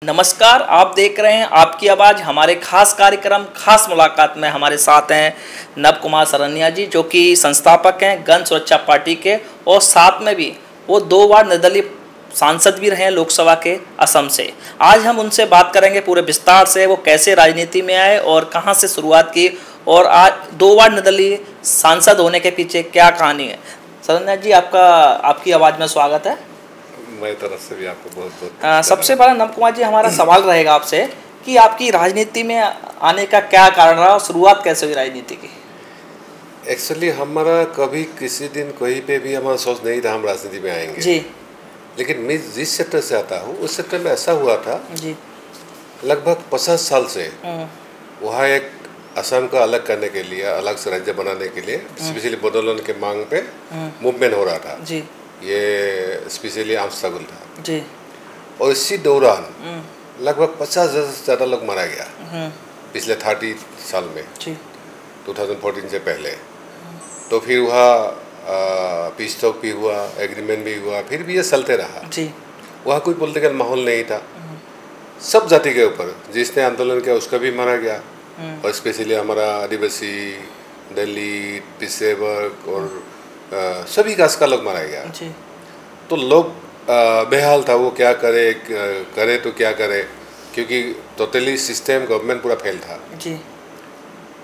नमस्कार, आप देख रहे हैं आपकी आवाज़। हमारे खास कार्यक्रम खास मुलाकात में हमारे साथ हैं नव कुमार सरनिया जी, जो कि संस्थापक हैं गण सुरक्षा पार्टी के, और साथ में भी वो 2 बार निर्दलीय सांसद भी रहे हैं लोकसभा के असम से। आज हम उनसे बात करेंगे पूरे विस्तार से, वो कैसे राजनीति में आए और कहां से शुरुआत की, और आज 2 बार निर्दलीय सांसद होने के पीछे क्या कहानी है। सरनिया जी, आपकी आवाज़ में स्वागत है। मेरी तरफ से भी आपको बहुत बहुत सबसे पहला नव कुमार जी, हमारा सवाल रहेगा आपसे कि आपकी राजनीति में आने का क्या कारण रहा और शुरुआत कैसे हुई राजनीति की। एक्चुअली हमारा कभी किसी दिन कहीं पे भी हमारा सोच नहीं था हम राजनीति में आएंगे जी। लेकिन मैं जिस सेक्टर से आता हूँ उस सेक्टर में ऐसा हुआ था जी। लगभग 50 साल से वहाँ एक असम का अलग करने के लिए, अलग से राज्य बनाने के लिए स्पेशली बोडोलैंड के मांग पे मूवमेंट हो रहा था जी। ये स्पेशली आर्म स्ट्रगल था जी। और इसी दौरान लगभग 50,000 से ज़्यादा लोग मारा गया पिछले 30 साल में जी। 2014 से पहले। तो फिर वहाँ पीस टॉक भी हुआ, एग्रीमेंट भी हुआ, फिर भी ये चलते रहा जी। वहाँ कोई पॉलिटिकल माहौल नहीं था। सब जाति के ऊपर जिसने आंदोलन किया उसका भी मारा गया और स्पेशली हमारा आदिवासी, दलित, पिछड़े और सभी कास्ट का लोग मारा गया जी। तो लोग बेहाल था, वो क्या करे तो क्या करे, क्योंकि टोटली सिस्टम गवर्नमेंट पूरा फेल था जी।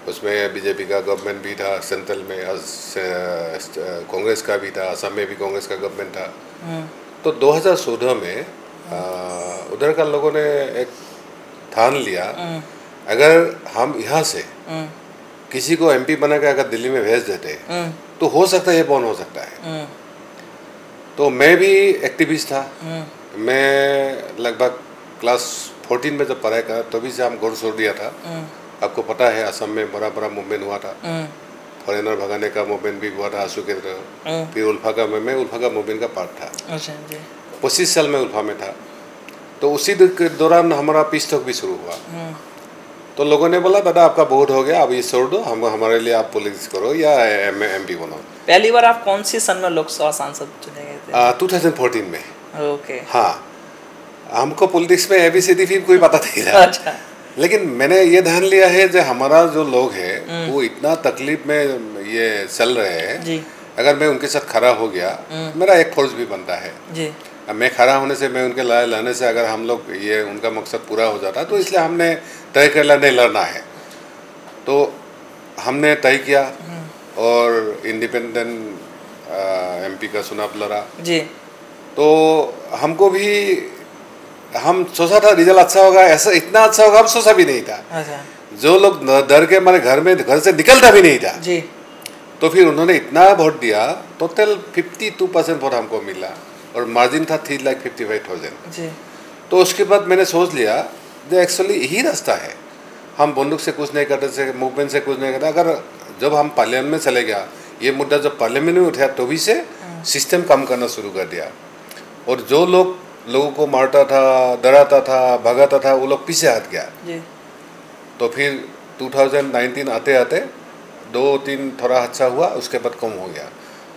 उसमें बीजेपी का गवर्नमेंट भी था, सेंट्रल में कांग्रेस का भी था, असम में भी कांग्रेस का गवर्नमेंट था। तो 2014 में उधर का लोगों ने एक ठान लिया अगर हम यहाँ से किसी को एमपी बना के अगर दिल्ली में भेज देते तो हो सकता है ये बॉन्ड हो सकता है। तो मैं भी एक्टिविस्ट था। मैं लगभग क्लास 14 में जब पढ़ाई करा तभी से हम घर छोड़ दिया था। आपको पता है असम में बड़ा बड़ा मूवमेंट हुआ था, फॉरेनर भगाने का मूवमेंट भी हुआ था आंसू के तरह। फिर उल्फा का मूवमेंट का पार्ट था। 25 साल में उल्फा में था। तो उसी दौरान हमारा पीस टॉक भी शुरू हुआ। तो लोगों ने बोला बेटा आपका बहुत हो गया, अब ये छोड़ दो, हम हमारे लिए आप पॉलिटिक्स करो या एमपी बनो। पहली बार आप कौन सी सन में लोकसभा सांसद चुने गए थे? 2014 में। ओके। हाँ, हमको पॉलिटिक्स में ABCD फिर कोई पता नहीं था। अच्छा। लेकिन मैंने ये ध्यान लिया है जो हमारा जो लोग है वो इतना तकलीफ में ये चल रहे हैं, अगर मैं उनके साथ खड़ा हो गया मेरा एक फर्ज भी बनता है जी। मैं खड़ा होने से, मैं उनके लाने से अगर हम लोग ये उनका मकसद पूरा हो जाता तो इसलिए हमने तय कर लिया नहीं लड़ना है। तो हमने तय किया और इंडिपेंडेंट एमपी का चुनाव लड़ा जी। तो हमको भी, हम सोचा था रिजल्ट अच्छा होगा, ऐसा इतना अच्छा होगा हम सोचा भी नहीं था। अच्छा। जो लोग डर के हमारे घर से निकलता भी नहीं था जी। तो फिर उन्होंने इतना वोट दिया, टोटल 52% वोट हमको मिला और मार्जिन था 3,55,000 जी। तो उसके बाद मैंने सोच लिया जो एक्चुअली यही रास्ता है, हम बंदूक से कुछ नहीं करते थे, मूवमेंट से कुछ नहीं करते। अगर जब हम पार्लियामेंट में चले गया, ये मुद्दा जब पार्लियामेंट में उठा तो भी से सिस्टम काम करना शुरू कर दिया और जो लोगों को मारता था, डराता था, भगाता था, वो लोग पीछे हट गया जी। तो फिर 2019 आते आते 2-3 थोड़ा अच्छा हुआ, उसके बाद कम हो गया।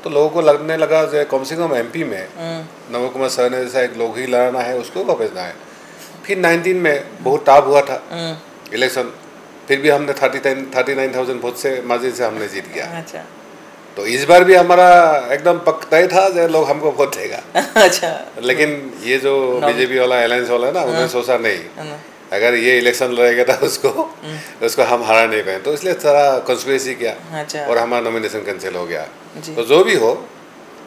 तो लोगों को लगने लगा जो कम से कम एमपी में नव कुमार सर ने जैसा एक लोग ही लड़ना है, उसको भेजना है। फिर 19 में बहुत टफ हुआ था इलेक्शन, फिर भी हमने 39,000 वोट से मार्जिन से हमने जीत गया। अच्छा। तो इस बार भी हमारा एकदम पक्का तय था जो लोग हमको वोट देगा। अच्छा। लेकिन ये जो बीजेपी वाला अलायंस वाला है ना, उन्होंने सोचा नहीं अगर ये इलेक्शन लड़ेगा था उसको हम हरा नहीं पाए, तो इसलिए सारा कंस्पिरेसी किया। अच्छा। और हमारा नॉमिनेशन कैंसिल हो गया। तो जो भी हो,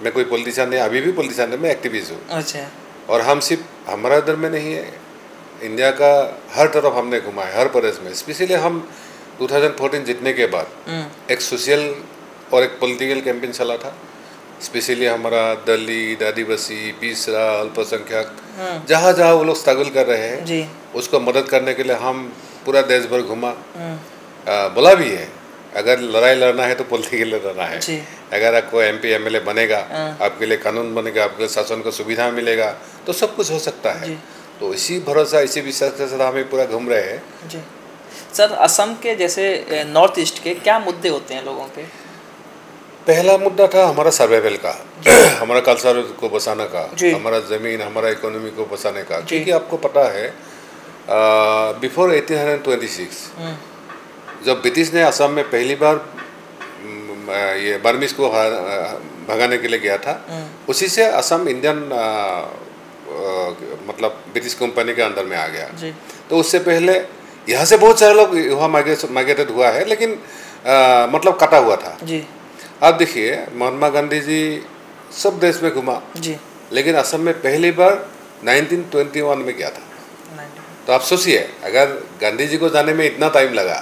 मैं कोई पॉलिटिशियन नहीं, अभी भी पॉलिटिशियन नहीं, मैं एक्टिविस्ट हूँ। अच्छा। और हम सिर्फ हमारा इधर में नहीं है, इंडिया का हर तरफ हमने घुमा है, हर प्रदेश में। स्पेशली हम 2014 जीतने के बाद एक सोशल और एक पॉलिटिकल कैंपेन चला था। स्पेशली हमारा दलित, आदिवासी, पिछड़ा, अल्पसंख्यक, जहाँ जहाँ वो लोग स्ट्रगल कर रहे हैं जी, उसको मदद करने के लिए हम पूरा देश भर घुमा। बोला भी है अगर लड़ाई लड़ना है तो पॉलिटिकल लड़ना है। अगर आपको MP MLA बनेगा, आपके लिए कानून बनेगा, आपके लिए शासन को सुविधा मिलेगा, तो सब कुछ हो सकता है। तो इसी भरोसा, इसी विश्वास के साथ हमें पूरा घूम रहे हैं जी। सर, असम के जैसे नॉर्थ ईस्ट के क्या मुद्दे होते हैं लोगों के? पहला मुद्दा था हमारा सर्वाइवल का, हमारा कल्चर को बचाने का, हमारा ज़मीन, हमारा इकोनॉमी को बचाने का। क्योंकि आपको पता है बिफोर 1826 जब ब्रिटिश ने असम में पहली बार ये बर्मिस को भगाने के लिए गया था, उसी से असम इंडियन मतलब ब्रिटिश कंपनी के अंदर में आ गया। तो उससे पहले यहाँ से बहुत सारे लोग वहाँ माइग्रेटेड हुआ है, लेकिन मतलब कटा हुआ था। आप देखिए महात्मा गांधी जी सब देश में घुमा, लेकिन असम में पहली बार 1921 में गया था। तो आप सोचिए, अगर गांधी जी को जाने में इतना टाइम लगा,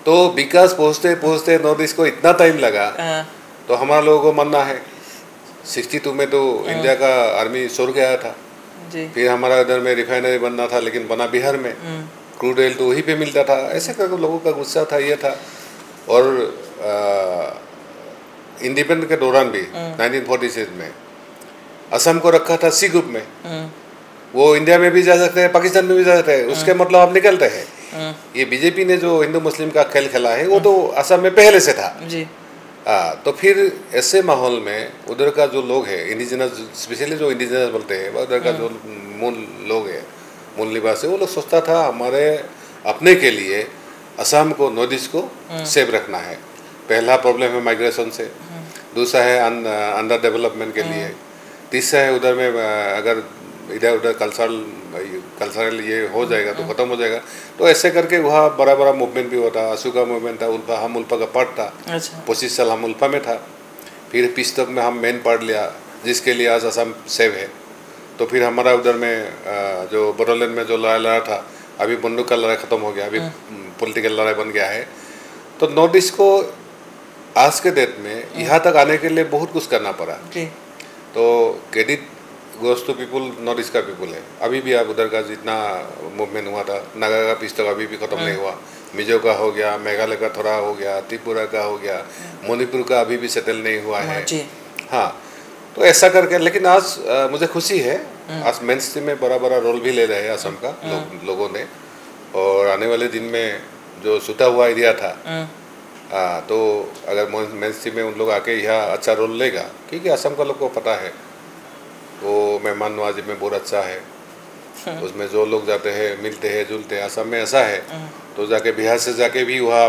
तो विकास पहुँचते पहुँचते नॉर्थ ईस्ट को इतना टाइम लगा, तो हमारा लोगों को मानना है 62 में तो इंडिया का आर्मी छोड़ गया था। फिर हमारा इधर में रिफाइनरी बनना था, लेकिन बना बिहार में। क्रूड ऑयल तो वहीं पे मिलता था। ऐसे करके लोगों का गुस्सा था, ये था। और इंडिपेंडेंस के दौरान भी 1946 में असम को रखा था सी ग्रुप में। वो इंडिया में भी जा सकते हैं, पाकिस्तान में भी जा सकते हैं, उसके मतलब आप निकलते हैं। ये बीजेपी ने जो हिंदू मुस्लिम का खेल खेला है, वो तो असम में पहले से था। तो फिर ऐसे माहौल में उधर का जो लोग है इंडिजिनस, स्पेशली जो इंडिजिनस बोलते हैं, उधर का जो मूल लोग है, मूल निवासी, वो लोग सोचता था हमारे अपने के लिए असम को, नॉर्थ ईस्ट को सेव रखना है। पहला प्रॉब्लम है माइग्रेशन से, दूसरा है अंडर डेवलपमेंट के लिए, तीसरा है उधर में अगर इधर उधर कल्चरल ये हो जाएगा तो ख़त्म हो जाएगा। तो ऐसे करके वहाँ बड़ा बड़ा मूवमेंट भी होता। अशोका मूवमेंट था, उल्फा, हम उल्फा का पार्ट था। 25 साल हम उल्फा में था। फिर 20 तक में हम मेन पार्ट लिया, जिसके लिए आज असम सेव है। तो फिर हमारा उधर में जो बोडोलैंड में जो लड़ाई लड़ा था, अभी बंदूक का लड़ाई ख़त्म हो गया, अभी पॉलिटिकल लड़ाई बन गया है। तो नॉर्थ ईस्ट को आज के डेट में यहाँ तक आने के लिए बहुत कुछ करना पड़ा। तो credit goes to people, north east का पीपल है। अभी भी आप उधर का जितना मूवमेंट हुआ था, नागा का पीस तक अभी भी ख़त्म नहीं हुआ। मिजो का हो गया, मेघालय का थोड़ा हो गया, त्रिपुरा का हो गया, मणिपुर का अभी भी सेटल नहीं हुआ है। हाँ, तो ऐसा करके, लेकिन आज मुझे खुशी है, आज मेन स्ट्रीम में बड़ा बड़ा रोल भी ले रहे हैं असम का लोगों ने। और आने वाले दिन में जो छूटा हुआ एरिया था, तो अगर मेन स्ट्रीम में उन लोग आके यहाँ अच्छा रोल लेगा, क्योंकि असम का लोग को पता है वो मेहमान नवाजी में बहुत अच्छा है। उसमें जो लोग जाते हैं, मिलते हैं, जुलते हैं। असम में ऐसा है तो जाके बिहार से जाके भी वहाँ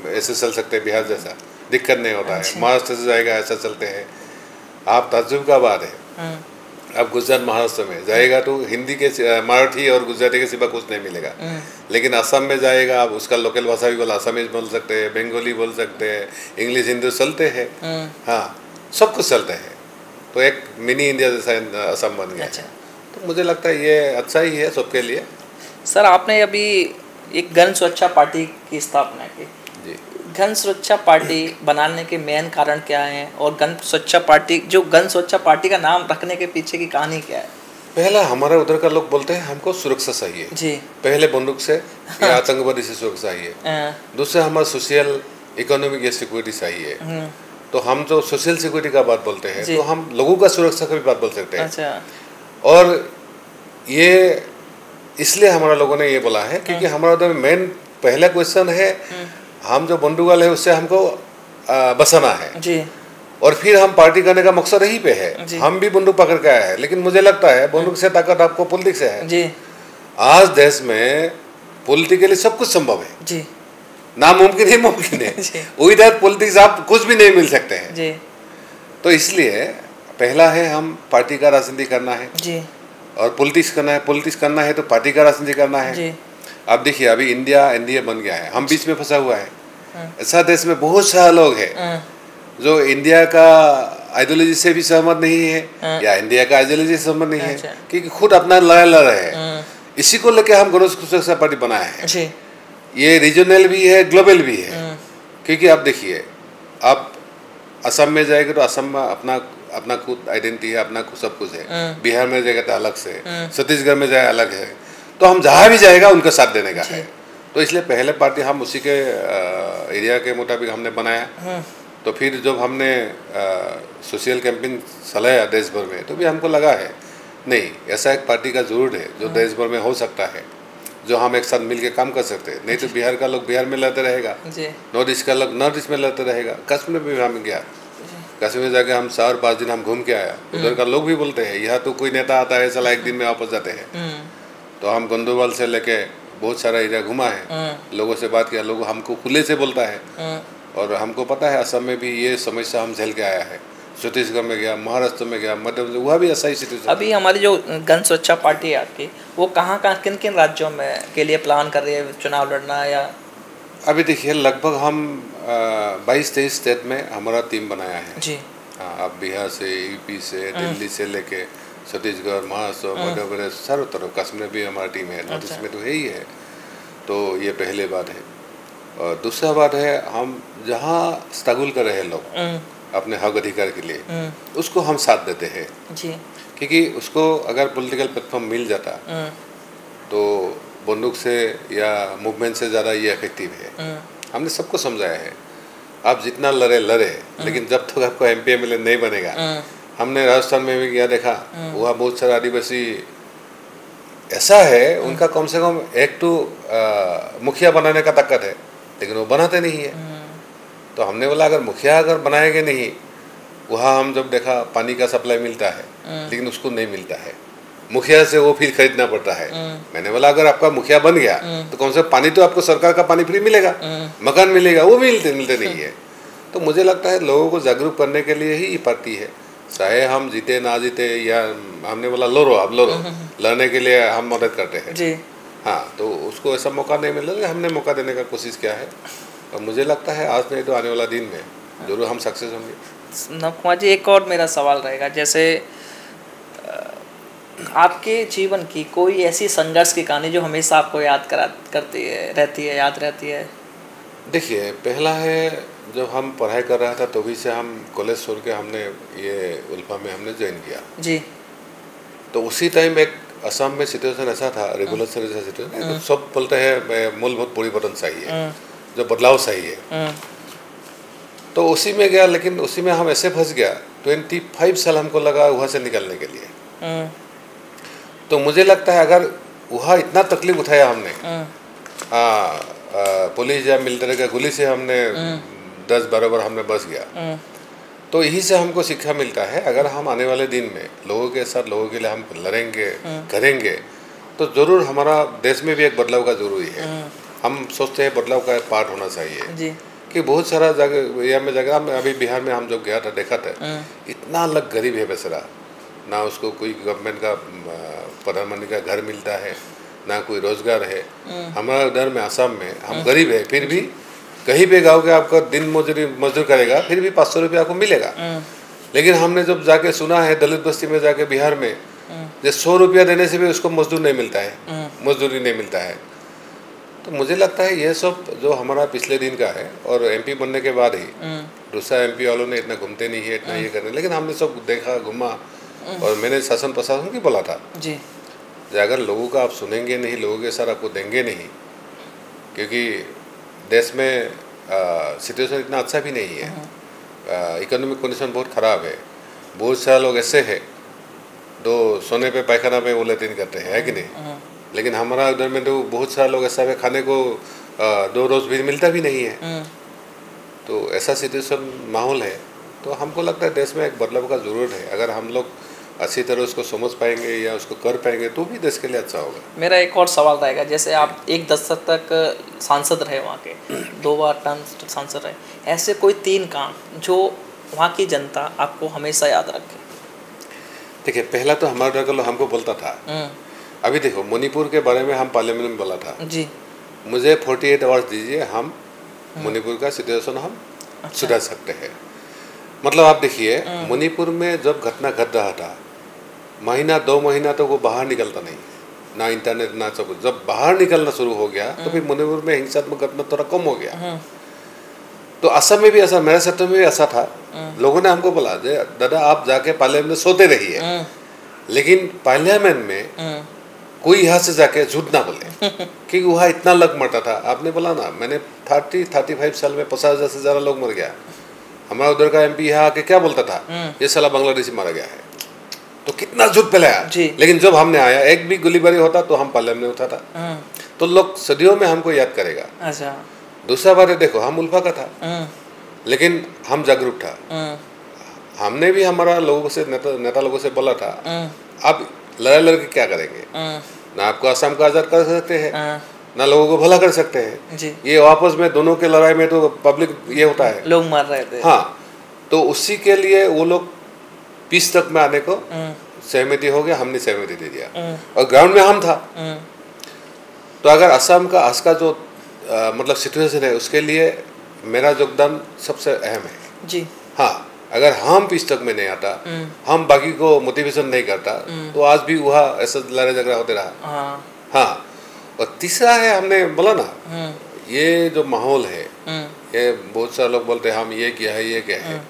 ऐसे चल सकते हैं, बिहार जैसा दिक्कत नहीं होता है। महाराष्ट्र से जाएगा ऐसा चलते हैं। आप ताज्जुब का बात है, अब गुजरात महाराष्ट्र में जाएगा तो हिंदी के, मराठी और गुजराती के सिवा कुछ नहीं मिलेगा। लेकिन असम में जाएगा, आप उसका लोकल भाषा भी बोला, असमीज बोल सकते हैं, बंगाली बोल सकते हैं, इंग्लिश हिंदी चलते हैं। हाँ, सब कुछ चलते हैं। तो एक मिनी इंडिया जैसा असम बन गया। तो मुझे लगता है ये अच्छा ही है सबके लिए। सर, आपने अभी एक गण सुरक्षा पार्टी की स्थापना की। जी। गण सुरक्षा पार्टी बनाने के मेन कारण क्या हैं, और गण सुरक्षा पार्टी, जो गण सुरक्षा पार्टी का नाम रखने के पीछे की कहानी क्या है? पहला, हमारे उधर का लोग बोलते हैं हमको सुरक्षा चाहिए जी। पहले बंदूक से या आतंकवादी से सुरक्षा चाहिए। दूसरा, हमारा सोशल इकोनॉमिक या सिक्योरिटी चाहिए। तो हम जो सोशल सिक्योरिटी का बात बोलते हैं, तो हम लोगों का सुरक्षा का भी बात बोल सकते हैं। अच्छा। और ये इसलिए हमारा लोगों ने ये बोला है क्योंकि हमारा उधर मेन पहला क्वेश्चन है, हम जो बंदूक वाले हैं उससे हमको बचाना है जी। और फिर हम पार्टी करने का मकसद यही पे है। हम भी बंदूक पकड़ के आए हैं, लेकिन मुझे लगता है बंदूक से ताकत आपको पॉलिटिक्स से है जी। आज देश में पॉलिटिकली सब कुछ संभव है जी। नामुमकिन ही मुमकिन है। विदाउट पॉलिटिक्स आप कुछ भी नहीं मिल सकते हैं जी। तो इसलिए पहला है, हम पार्टी का राजनीति करना है जी। और पॉलिटिक्स करना है। पॉलिटिक्स करना है तो पार्टी का राजनीति करना है जी। अब देखिए, अभी इंडिया एनडीए बन गया है, हम बीच में फंसा हुआ है। ऐसा देश में बहुत सारे लोग हैं जो इंडिया का आइडियोलॉजी से भी सहमत नहीं है या इंडिया का आइडियोलॉजी से सहमत नहीं है, क्योंकि खुद अपना लड़ाई लड़ रहे हैं। इसी को लेकर हम गण सुरक्षा पार्टी बनाया है। ये रीजनल भी है, ग्लोबल भी है। क्योंकि आप देखिए, आप असम में जाएंगे तो असम में अपना खुद आइडेंटिटी है, अपना सब कुछ है। बिहार में जाएगा तो अलग से, छत्तीसगढ़ में जाए अलग है। तो हम जहाँ भी जाएगा उनका साथ देने का है। तो इसलिए पहले पार्टी हम उसी के एरिया के मुताबिक हमने बनाया। तो फिर जब हमने सोशल कैंपेन चलाया देश भर में, तो भी हमको लगा है नहीं, ऐसा एक पार्टी का जरूर है जो देश भर में हो सकता है, जो हम एक साथ मिलके काम कर सकते हैं। नहीं तो बिहार का लोग बिहार में लड़ते रहेगा, नॉर्थ ईस्ट का लोग नॉर्थ ईस्ट में लड़ते रहेगा। कश्मीर में भी हम गया, कश्मीर जाके हम 4-5 दिन हम घूम के आया। उधर का लोग भी बोलते हैं यहाँ तो कोई नेता आता है, चला एक दिन में वापस जाते हैं। तो हम गंदोवाल से लेके बहुत सारा एरिया घुमा है, लोगों से बात किया, लोग हमको खुले से बोलता है। और हमको पता है असम में भी ये समस्या हम झेल के आया है, छत्तीसगढ़ में गया, महाराष्ट्र में गया, मध्य प्रदेश, वहाँ भी ऐसा ही सिचुएशन। अभी हमारी जो गण सुरक्षा पार्टी है आपकी, वो कहाँ किन किन राज्यों में के लिए प्लान कर रही है चुनाव लड़ना? या अभी देखिए लगभग हम 22-23 स्टेट में हमारा टीम बनाया है जी। हाँ, अब बिहार से, यूपी से, दिल्ली से लेके छत्तीसगढ़, महाराष्ट्र, मध्य प्रदेश, चारों तरफ, कश्मीर भी हमारा टीम है, नॉर्थ ईस्ट में तो है ही है। तो ये पहले बात है। और दूसरा बात है, हम जहाँ स्ट्रगल कर रहे हैं लोग अपने हक अधिकार के लिए, उसको हम साथ देते हैं जी। क्योंकि उसको अगर पॉलिटिकल प्लेटफॉर्म मिल जाता तो बंदूक से या मूवमेंट से ज़्यादा ये इफेक्टिव है। हमने सबको समझाया है, आप जितना लड़े, लेकिन जब तक आपको MP MLA नहीं बनेगा। हमने राजस्थान में भी क्या देखा, वहाँ बहुत सारे आदिवासी ऐसा है, उनका कम से कम एक तो मुखिया बनाने का ताकत है, लेकिन वो बनाते नहीं है। तो हमने बोला अगर मुखिया अगर बनाएंगे नहीं, वहाँ हम जब देखा पानी का सप्लाई मिलता है, लेकिन उसको नहीं मिलता है, मुखिया से वो फिर खरीदना पड़ता है। मैंने बोला अगर आपका मुखिया बन गया तो कौन सा पानी तो आपको सरकार का पानी फ्री मिलेगा, मकान मिलेगा, वो मिलते नहीं है। तो मुझे लगता है लोगों को जागरूक करने के लिए ही ये पार्टी है, चाहे हम जीते ना जीते, या हमने बोला लड़ो, आप लड़ो, लड़ने के लिए हम मदद करते हैं जी। हाँ, तो उसको ऐसा मौका नहीं मिला, हमने मौका देने का कोशिश किया है और मुझे लगता है आज नहीं तो आने वाला दिन में जरूर हम सक्सेस होंगे। नव कुमार जी, एक और मेरा सवाल रहेगा, जैसे आपके जीवन की कोई ऐसी संघर्ष की कहानी जो हमेशा आपको याद याद रहती है? देखिए, पहला है जब हम पढ़ाई कर रहा था तो भी से हम कॉलेज छोड़ के हमने ये उल्फा में हमने ज्वाइन किया जी। तो उसी टाइम एक असम में सिचुएशन ऐसा था, रेगुलेशन जैसा सिचुएशन, तो सब बोलते हैं मूलभूत परिवर्तन चाहिए, जो बदलाव चाहिए। तो उसी में गया, लेकिन उसी में हम ऐसे फंस गया, 25 साल हमको लगा वहाँ से निकलने के लिए। तो मुझे लगता है अगर वहाँ इतना तकलीफ उठाया हमने, पुलिस या मिलिट्री का गोली से हमने 10-12 बार हमने बच गया, तो यही से हमको शिक्षा मिलता है अगर हम आने वाले दिन में लोगों के साथ, लोगों के लिए हम लड़ेंगे, करेंगे, तो ज़रूर हमारा देश में भी एक बदलाव का जरूरी है। हम सोचते हैं बदलाव का एक पार्ट होना चाहिए जी। कि बहुत सारा जगह या में जगह में, अभी बिहार में हम जब गया था देखा था, इतना अलग गरीब है बेचारा, ना उसको कोई गवर्नमेंट का प्रधानमंत्री का घर मिलता है, ना कोई रोजगार है। हमारा उधर में असम में हम गरीब है, फिर भी कहीं पे गाँव के आपका दिन मजदूर करेगा फिर भी 500 रुपये आपको मिलेगा। लेकिन हमने जब जाके सुना है दलित बस्ती में जाके बिहार में, जो 100 रुपया देने से भी उसको मजदूर नहीं मिलता है, मजदूरी नहीं मिलता है। तो मुझे लगता है ये सब जो हमारा पिछले दिन का है, और MP बनने के बाद ही दूसरा MP वालों ने इतना घूमते नहीं है, इतना ये करने, लेकिन हमने सब देखा, घुमा, और मैंने शासन प्रशासन की बोला था जी, अगर लोगों का आप सुनेंगे नहीं, लोगों के साथ आपको देंगे नहीं, क्योंकि देश में सिचुएशन इतना अच्छा भी नहीं है, इकोनॉमिक कंडीशन बहुत ख़राब है, बहुत सारे लोग ऐसे हैं दो सोने पे पायखाना पे वो लेटिन करते हैं, है कि नहीं? लेकिन हमारा उधर में तो बहुत सारे लोग ऐसा है खाने को 2 रोज भी मिलता भी नहीं है। तो ऐसा सिचुएशन माहौल है, तो हमको लगता है देश में एक बदलाव का ज़रूरत है। अगर हम लोग अच्छी तरह उसको समझ पाएंगे या उसको कर पाएंगे तो भी देश के लिए अच्छा होगा। मेरा एक और सवाल रहेगा, जैसे आप 1 दशक तक सांसद रहे, वहाँ के 2 बार टर्म सांसद रहे, ऐसे कोई 3 काम जो वहाँ की जनता आपको हमेशा याद रखे? देखिए, पहला तो हमारा डर हमको बोलता था, अभी देखो मणिपुर के बारे में हम पार्लियामेंट में बोला था जी, मुझे 48 आवर्स दीजिए, हम मणिपुर का सिचुएशन हम सुधार सकते हैं। मतलब आप देखिए, मणिपुर में जब घटना घट रहा था, महीना 2 महीना तो वो बाहर निकलता नहीं, ना इंटरनेट ना सब। जब बाहर निकलना शुरू हो गया तो फिर मणिपुर में हिंसात्मक घटना थोड़ा कम हो गया। तो असम में भी ऐसा, मेरे क्षेत्र में भी ऐसा था। लोगों ने हमको बोला दादा आप जाके पार्लियामेंट में सोते रहिए, लेकिन पार्लियामेंट में कोई यहाँ से जाके झूठ ना बोले, क्योंकि वहाँ इतना लोग मरता था। आपने बोला ना, मैंने 35 साल में 50,000 से ज़्यादा लोग मर गया। हमारा उधर का MP यहाँ आके क्या बोलता था, ये साला बांग्लादेशी मारा गया है। तो कितना झूठ फैलाया, लेकिन जब हमने आया, एक भी गोलीबारी होता तो हम पार्लियामेंट में उठाता, तो लोग सदियों में हमको याद करेगा। अच्छा। दूसरा बात है, देखो हम उल्फा का था, लेकिन हम जागरूक था। हमने भी हमारा लोगों से नेता लोगों से बोला था, अब लड़ाई लड़के क्या करेंगे, ना आपको असम को आज़ाद कर सकते हैं, ना लोगों को भला कर सकते हैं जी। ये आपस में दोनों के लड़ाई में तो पब्लिक ये होता है, लोग मार रहे थे। हाँ, तो उसी के लिए वो लोग पीस तक में आने को सहमति हो गया, हमने सहमति दे दिया और ग्राउंड में हम था। तो अगर असम का आज का जो मतलब सिचुएशन है उसके लिए मेरा योगदान सबसे अहम है जी। हाँ, अगर हम पीस तक में नहीं आता, हम बाकी को मोटिवेशन नहीं करता, तो आज भी वहाँ ऐसा लड़ाई झगड़ा होते रहा। हाँ, और तीसरा है, हमने बोला ना, ये जो माहौल है, ये बहुत सारे लोग बोलते हैं हम ये किया है, ये क्या है,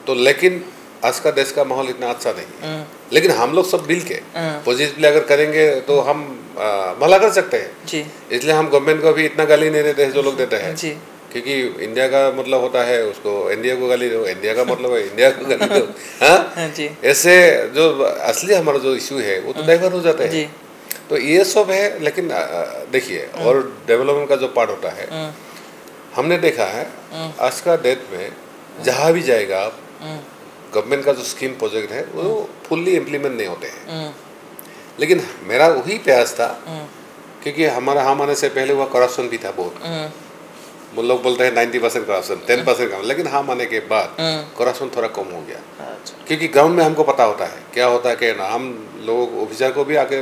तो लेकिन आज का देश का माहौल इतना अच्छा नहीं है। लेकिन हम लोग सब मिल के पॉजिटिवली अगर करेंगे तो हम भला कर सकते हैं। इसलिए हम गवर्नमेंट को भी इतना गाली नहीं देते हैं जो लोग देते हैं, क्योंकि इंडिया का मतलब होता है उसको इंडिया को गाली दो, इंडिया का मतलब है इंडिया को गाली दो। हाँ, ऐसे जो असली हमारा जो इशू है वो तो डाइवर्ट हो जाता है। तो ये सब है। लेकिन देखिए, और डेवलपमेंट का जो पार्ट होता है, हमने देखा है आज का डेट में जहाँ भी जाएगा आप, गवर्नमेंट का जो स्कीम प्रोजेक्ट है वो फुल्ली इम्प्लीमेंट नहीं होते हैं। लेकिन मेरा वही प्रयास था, क्योंकि हमारा हम आने से पहले हुआ करप्शन भी था बहुत। वो लोग बोलते हैं 90% करप्शन, 10% कम, लेकिन हम आने के बाद करप्शन थोड़ा कम हो गया। क्योंकि ग्राउंड में हमको पता होता है क्या होता है क्या ना। हम लोग ऑफिसर को भी आके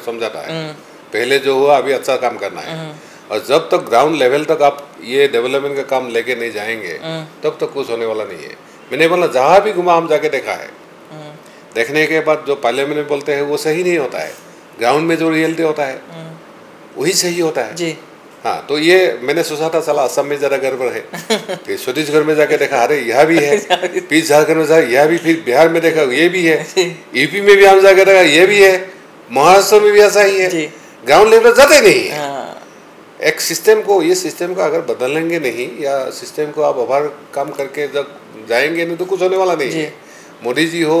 समझाता है पहले जो हुआ अभी अच्छा काम करना है। और जब तक ग्राउंड लेवल तक आप ये डेवलपमेंट का काम लेके नहीं जाएंगे तब तक कुछ होने वाला नहीं है। मैंने बोला जहाँ भी घुमा हम जाके देखा है, देखने के बाद जो पार्लियामेंट में बोलते हैं वो सही नहीं होता है, ग्राउंड में जो रियलिटी होता है वही सही होता है जी। हाँ, तो ये मैंने सोचा था चला असम में जरा गड़बड़ है, फिर छत्तीसगढ़ में जाके देखा अरे यह भी है, फिर झारखंड में जाकर यह भी, फिर बिहार में देखा ये भी है, यूपी में भी हम जाके देखा ये भी है, महाराष्ट्र में भी ऐसा ही है। ग्राउंड लेवल जाते नहीं है। एक सिस्टम को, ये सिस्टम को अगर बदलेंगे नहीं या सिस्टम को आप ओवर काम करके जब जाएंगे नहीं तो कुछ होने वाला नहीं है। मोदी जी हो,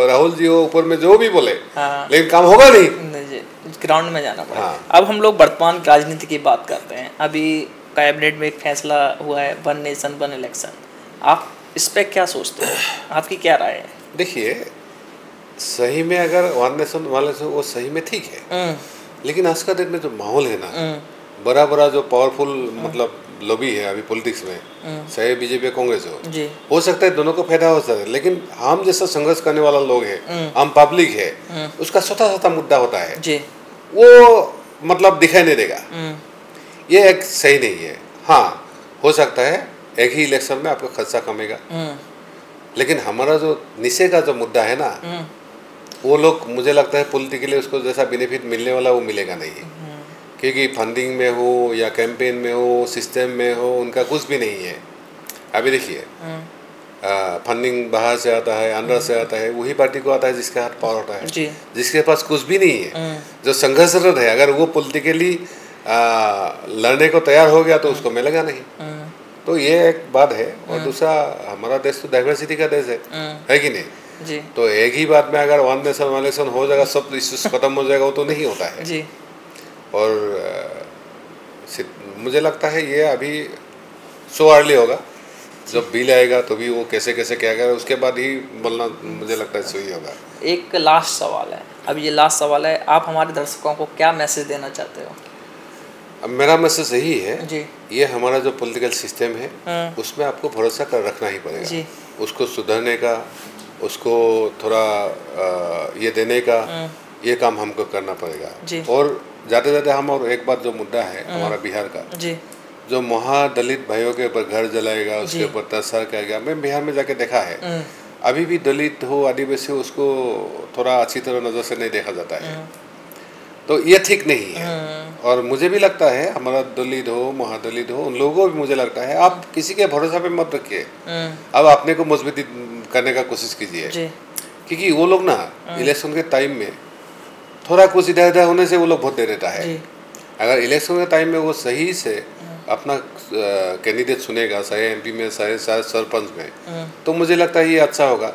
राहुल जी हो, ऊपर में जो भी बोले, लेकिन काम होगा नहीं, ग्राउंड में जाना पड़ेगा। अब हम लोग वर्तमान राजनीति की बात करते हैं। अभी कैबिनेट में एक फैसला हुआ है, 1 नेशन 1 इलेक्शन। आप इस पे क्या सोचते हैं, आपकी क्या राय है? देखिए, सही में अगर 1 नेशन 1 इलेक्शन वो सही में ठीक है, लेकिन आज का दिन में जो माहौल है ना, बड़ा जो पावरफुल मतलब लॉबी है अभी पॉलिटिक्स में, चाहे बीजेपी कांग्रेस हो सकता है दोनों को फायदा हो सकता है, लेकिन हम जैसा संघर्ष करने वाला लोग है, हम पब्लिक है, उसका छोटा मुद्दा होता है जी। वो मतलब दिखाई नहीं देगा, ये एक सही नहीं है। हाँ, हो सकता है एक ही इलेक्शन में आपका खर्चा कमेगा, लेकिन हमारा जो नीचे का जो मुद्दा है ना, वो लोग मुझे लगता है पॉलिटिकली उसको जैसा बेनिफिट मिलने वाला वो मिलेगा नहीं, क्योंकि फंडिंग में हो या कैंपेन में हो, सिस्टम में हो, उनका कुछ भी नहीं है। अभी देखिए, फंडिंग बाहर से आता है, अंदर से आता है, वही पार्टी को आता है जिसके हाथ पावर होता है, जिसके पास कुछ भी नहीं है, जो संघर्षरत है, अगर वो पॉलिटिकली लड़ने को तैयार हो गया तो उसको मिलेगा नहीं। तो ये एक बात है। और दूसरा, हमारा देश तो डाइवर्सिटी का देश है कि नहीं जी। तो एक ही बात में अगर 1 नेशन 1 इलेक्शन हो जाएगा, सब इश्यूज खत्म हो जाएगा, वो तो नहीं होता है जी। और मुझे लगता है ये अभी सो अर्ली होगा, जब बिल आएगा तो भी वो कैसे क्या करेगा, उसके बाद ही बोलना मुझे लगता है सही होगा। एक लास्ट सवाल है, अब ये लास्ट सवाल है, आप हमारे दर्शकों को क्या मैसेज देना चाहते हो? अब मेरा मैसेज यही है जी। ये हमारा जो पॉलिटिकल सिस्टम है उसमें आपको भरोसा कर रखना ही पड़ेगा जी। उसको सुधारने का, उसको थोड़ा ये देने का, ये काम हमको करना पड़ेगा। और जाते जाते हम और एक बात जो मुद्दा है हमारा बिहार का जी, जो महादलित भाइयों के ऊपर घर जलाएगा, उसके ऊपर तस्कर करेगा, मैं बिहार में जाके देखा है, अभी भी दलित हो, आदिवासी हो, उसको थोड़ा अच्छी तरह नज़र से नहीं देखा जाता है। तो ये ठीक नहीं है। और मुझे भी लगता है हमारा दलित हो, महादलित हो, उन लोगों को भी मुझे लगता है आप किसी के भरोसा पे मत रखिए, अब अपने को मजबूती करने का कोशिश कीजिए, क्योंकि वो लोग ना इलेक्शन के टाइम में थोड़ा कुछ इधर उधर होने से वो लोग वोट दे देता है। अगर इलेक्शन के टाइम में वो सही से अपना कैंडिडेट चुनेगा, चाहे एमपी में, चाहे सरपंच में, तो मुझे लगता है ये अच्छा होगा।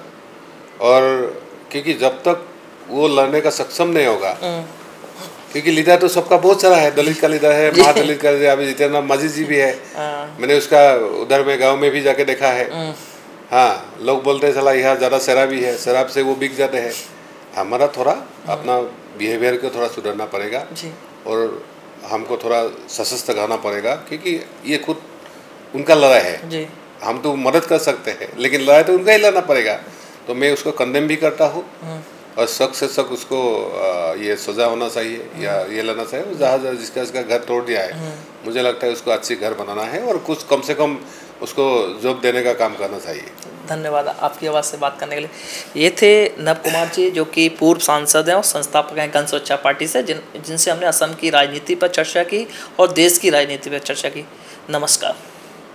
और क्योंकि जब तक वो लड़ने का सक्षम नहीं होगा, क्योंकि लीडर तो सबका बहुत सारा है, दलित का लीडर है, महादलित का लीडर, अभी जितेंद्र मांझी जी भी है, मैंने उसका उधर में गाँव में भी जाके देखा है। हाँ, लोग बोलते हैं चला यहाँ ज़्यादा शराबी है, शराब से वो बिक जाते हैं। हमारा थोड़ा अपना बिहेवियर को थोड़ा सुधारना पड़ेगा जी। और हमको थोड़ा सशक्त करना पड़ेगा, क्योंकि ये खुद उनका लड़ाई है जी। हम तो मदद कर सकते हैं, लेकिन लड़ाई तो उनका ही लड़ना पड़ेगा। तो मैं उसको कंडेम भी करता हूँ और सख्त से सख्त उसको ये सज़ा होना चाहिए या ये लेना चाहिए। जहाँ जिसका घर तोड़ दिया है, मुझे लगता है उसको अच्छी घर बनाना है और कुछ कम से कम उसको जॉब देने का काम करना चाहिए। धन्यवाद आपकी आवाज़ से बात करने के लिए। ये थे नव कुमार जी, जो कि पूर्व सांसद हैं और संस्थापक हैं गण सुरक्षा पार्टी से, जिनसे हमने असम की राजनीति पर चर्चा की और देश की राजनीति पर चर्चा की। नमस्कार।